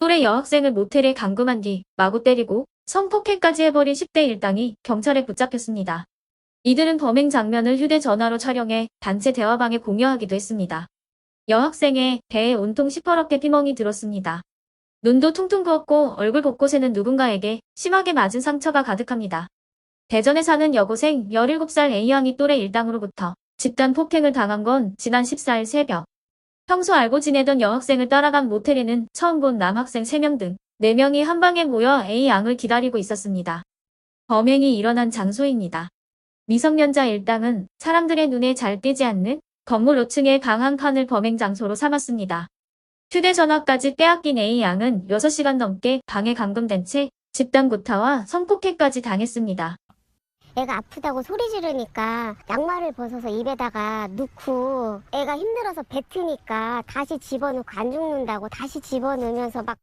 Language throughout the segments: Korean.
또래 여학생을 모텔에 감금한 뒤 마구 때리고 성폭행까지 해버린 10대 일당이 경찰에 붙잡혔습니다. 이들은 범행 장면을 휴대전화로 촬영해 단체 대화방에 공유하기도 했습니다. 여학생의 배에 온통 시퍼렇게 피멍이 들었습니다. 눈도 퉁퉁 부었고 얼굴 곳곳에는 누군가에게 심하게 맞은 상처가 가득합니다. 대전에 사는 여고생 17살 A양이 또래 일당으로부터 집단 폭행을 당한 건 지난 14일 새벽. 평소 알고 지내던 여학생을 따라간 모텔에는 처음 본 남학생 3명 등 4명이 한 방에 모여 A양을 기다리고 있었습니다. 범행이 일어난 장소입니다. 미성년자 일당은 사람들의 눈에 잘 띄지 않는 건물 5층의 방 한 칸을 범행 장소로 삼았습니다. 휴대전화까지 빼앗긴 A양은 6시간 넘게 방에 감금된 채 집단 구타와 성폭행까지 당했습니다. 애가 아프다고 소리 지르니까 양말을 벗어서 입에다가 넣고 애가 힘들어서 뱉으니까 다시 집어넣고 안 죽는다고 다시 집어넣으면서 막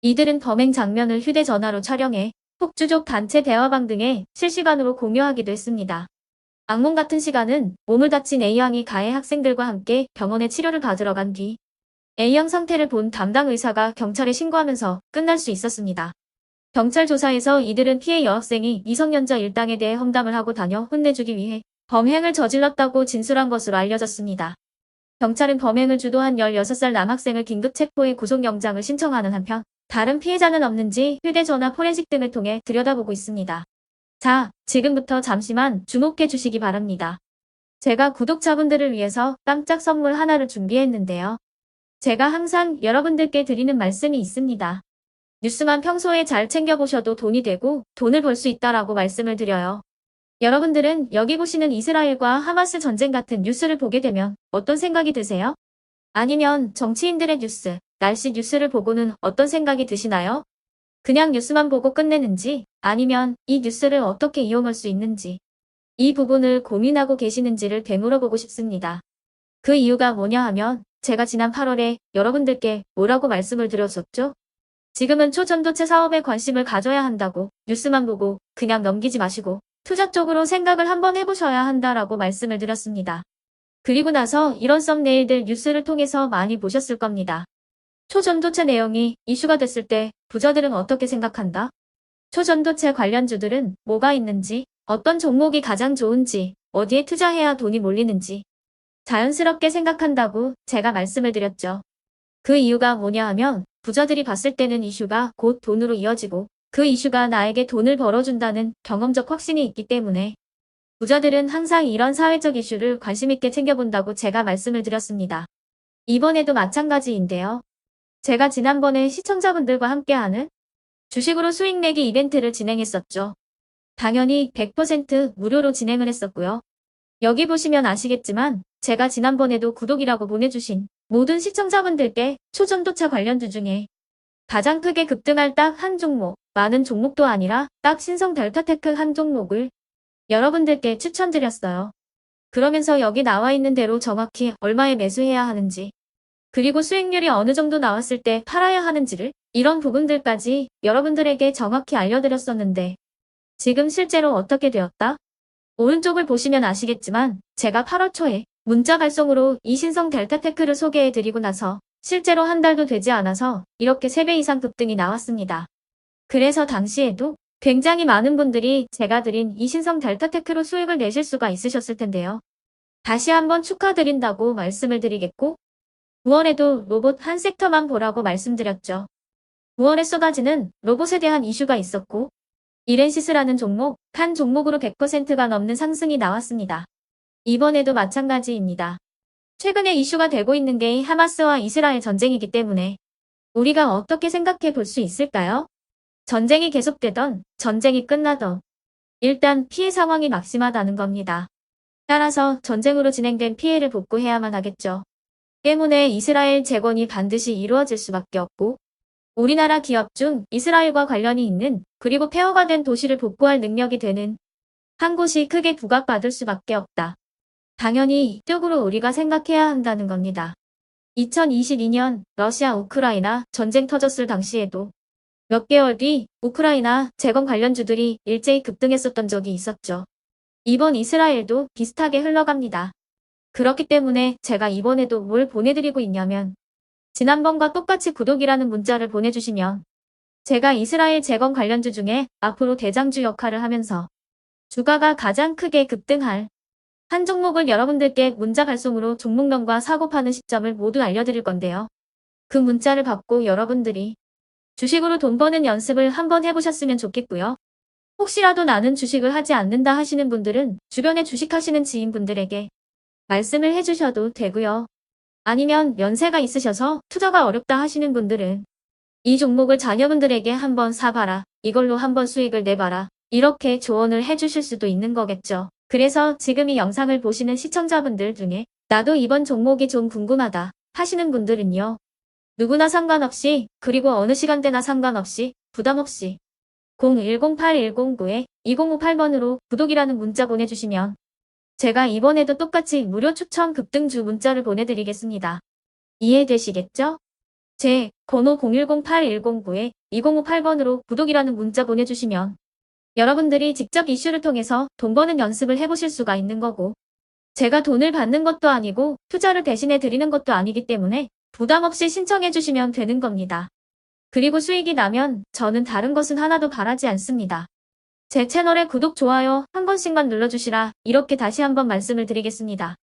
이들은 범행 장면을 휴대전화로 촬영해 폭주족 단체 대화방 등에 실시간으로 공유하기도 했습니다. 악몽 같은 시간은 몸을 다친 A양이 가해 학생들과 함께 병원에 치료를 받으러 간 뒤 A양 상태를 본 담당 의사가 경찰에 신고하면서 끝날 수 있었습니다. 경찰 조사에서 이들은 피해 여학생이 미성년자 일당에 대해 험담을 하고 다녀 혼내주기 위해 범행을 저질렀다고 진술한 것으로 알려졌습니다. 경찰은 범행을 주도한 16살 남학생을 긴급 체포해 구속영장을 신청하는 한편 다른 피해자는 없는지 휴대전화 포렌식 등을 통해 들여다보고 있습니다. 자, 지금부터 잠시만 주목해 주시기 바랍니다. 제가 구독자분들을 위해서 깜짝 선물 하나를 준비했는데요. 제가 항상 여러분들께 드리는 말씀이 있습니다. 뉴스만 평소에 잘 챙겨보셔도 돈이 되고 돈을 벌 수 있다라고 말씀을 드려요. 여러분들은 여기 보시는 이스라엘과 하마스 전쟁 같은 뉴스를 보게 되면 어떤 생각이 드세요? 아니면 정치인들의 뉴스, 날씨 뉴스를 보고는 어떤 생각이 드시나요? 그냥 뉴스만 보고 끝내는지 아니면 이 뉴스를 어떻게 이용할 수 있는지 이 부분을 고민하고 계시는지를 되물어보고 싶습니다. 그 이유가 뭐냐 하면 제가 지난 8월에 여러분들께 뭐라고 말씀을 드렸었죠? 지금은 초전도체 사업에 관심을 가져야 한다고 뉴스만 보고 그냥 넘기지 마시고 투자 쪽으로 생각을 한번 해보셔야 한다라고 말씀을 드렸습니다. 그리고 나서 이런 썸네일들 뉴스를 통해서 많이 보셨을 겁니다. 초전도체 내용이 이슈가 됐을 때 부자들은 어떻게 생각한다? 초전도체 관련주들은 뭐가 있는지, 어떤 종목이 가장 좋은지, 어디에 투자해야 돈이 몰리는지 자연스럽게 생각한다고 제가 말씀을 드렸죠. 그 이유가 뭐냐 하면 부자들이 봤을 때는 이슈가 곧 돈으로 이어지고 그 이슈가 나에게 돈을 벌어준다는 경험적 확신이 있기 때문에 부자들은 항상 이런 사회적 이슈를 관심있게 챙겨본다고 제가 말씀을 드렸습니다. 이번에도 마찬가지인데요. 제가 지난번에 시청자분들과 함께하는 주식으로 수익 내기 이벤트를 진행했었죠. 당연히 100% 무료로 진행을 했었고요. 여기 보시면 아시겠지만 제가 지난번에도 구독이라고 보내주신 모든 시청자분들께 초전도체 관련주 중에 가장 크게 급등할 딱 한 종목, 많은 종목도 아니라 딱 신성 델타테크 한 종목을 여러분들께 추천드렸어요. 그러면서 여기 나와 있는 대로 정확히 얼마에 매수해야 하는지 그리고 수익률이 어느 정도 나왔을 때 팔아야 하는지를 이런 부분들까지 여러분들에게 정확히 알려드렸었는데 지금 실제로 어떻게 되었다? 오른쪽을 보시면 아시겠지만 제가 8월 초에 문자 발송으로 이 신성 델타테크를 소개해드리고 나서 실제로 한 달도 되지 않아서 이렇게 3배 이상 급등이 나왔습니다. 그래서 당시에도 굉장히 많은 분들이 제가 드린 이 신성 델타테크로 수익을 내실 수가 있으셨을 텐데요. 다시 한번 축하드린다고 말씀을 드리겠고 9월에도 로봇 한 섹터만 보라고 말씀드렸죠. 9월에 쏟아지는 로봇에 대한 이슈가 있었고 이렌시스라는 종목, 한 종목으로 100%가 넘는 상승이 나왔습니다. 이번에도 마찬가지입니다. 최근에 이슈가 되고 있는 게 하마스와 이스라엘 전쟁이기 때문에 우리가 어떻게 생각해 볼 수 있을까요? 전쟁이 계속되던, 전쟁이 끝나던 일단 피해 상황이 막심하다는 겁니다. 따라서 전쟁으로 진행된 피해를 복구해야만 하겠죠. 때문에 이스라엘 재건이 반드시 이루어질 수밖에 없고 우리나라 기업 중 이스라엘과 관련이 있는 그리고 폐허가 된 도시를 복구할 능력이 되는 한 곳이 크게 부각받을 수밖에 없다. 당연히 이쪽으로 우리가 생각해야 한다는 겁니다. 2022년 러시아 우크라이나 전쟁 터졌을 당시에도 몇 개월 뒤 우크라이나 재건 관련주들이 일제히 급등했었던 적이 있었죠. 이번 이스라엘도 비슷하게 흘러갑니다. 그렇기 때문에 제가 이번에도 뭘 보내드리고 있냐면 지난번과 똑같이 구독이라는 문자를 보내주시면 제가 이스라엘 재건 관련주 중에 앞으로 대장주 역할을 하면서 주가가 가장 크게 급등할 한 종목을 여러분들께 문자 발송으로 종목명과 사고 파는 시점을 모두 알려드릴 건데요. 그 문자를 받고 여러분들이 주식으로 돈 버는 연습을 한번 해보셨으면 좋겠고요. 혹시라도 나는 주식을 하지 않는다 하시는 분들은 주변에 주식하시는 지인분들에게 말씀을 해주셔도 되고요. 아니면 연세가 있으셔서 투자가 어렵다 하시는 분들은 이 종목을 자녀분들에게 한번 사봐라. 이걸로 한번 수익을 내봐라. 이렇게 조언을 해주실 수도 있는 거겠죠. 그래서 지금 이 영상을 보시는 시청자분들 중에 나도 이번 종목이 좀 궁금하다 하시는 분들은요. 누구나 상관없이 그리고 어느 시간대나 상관없이 부담없이 0108109-2058번으로 구독이라는 문자 보내주시면 제가 이번에도 똑같이 무료 추천 급등주 문자를 보내드리겠습니다. 이해되시겠죠? 제 번호 0108109-2058번으로 구독이라는 문자 보내주시면 여러분들이 직접 이슈를 통해서 돈 버는 연습을 해보실 수가 있는 거고 제가 돈을 받는 것도 아니고 투자를 대신해 드리는 것도 아니기 때문에 부담 없이 신청해 주시면 되는 겁니다. 그리고 수익이 나면 저는 다른 것은 하나도 바라지 않습니다. 제 채널에 구독, 좋아요 한 번씩만 눌러주시라 이렇게 다시 한번 말씀을 드리겠습니다.